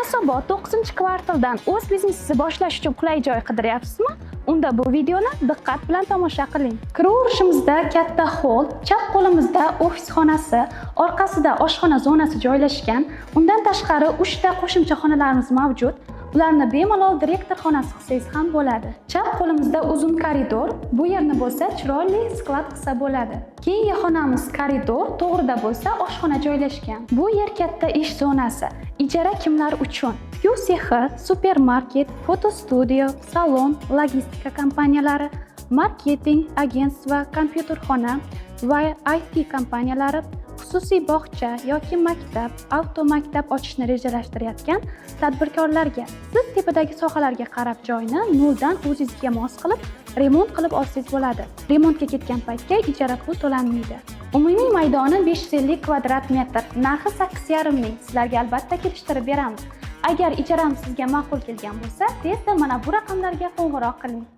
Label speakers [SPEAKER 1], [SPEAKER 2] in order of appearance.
[SPEAKER 1] Yunusobod 9-kvartaldan o'z biznesingizni boshlash uchun qulay joy qidiryapsizmi? Unda bu videoni diqqat bilan tomosha qiling. Kiraverishimizda katta hol, chap qo'limizda ofis xonasi, orqasida oshxona zonasi joylashgan. Undan tashqari 3 ta qo'shimcha xonalarimiz mavjud. Ularni bemalol direktor xonasi qilsangiz ham bo'ladi. Chap qo'limizda uzun koridor, bu yerni bo'lsa chiroyli sklad qilsa bo'ladi. Keyingi xonamiz koridor, to'g'rida bo'lsa oshxona joylashgan. Bu yer katta ish zonasi. Ijara kimlar uchun? Tikuv sexi, supermarket, fotostudiyo, salon, logistika kompaniyalari, marketing, agentstva, kompyuterxona va IT kompaniyalari, xususiy bog'cha yoki maktab, avtomaktab ochishni rejalashtirayotgan tadbirkorlarga siz tepadagi sohalarga qarab joyni noldan o'zingizga mos qilib remont qilib olsangiz bo'ladi. Remontga ketgan paytga ijara pul to'lanmaydi. Umumiy maydoni 550 kvadrat metr, narxi 8,5 ming. Sizlarga albatta kelishtirib beramiz. Agar ijaramiz sizga ma'qul kelgan bo'lsa, tezda mana bu raqamlarga qo'ng'iroq qiling.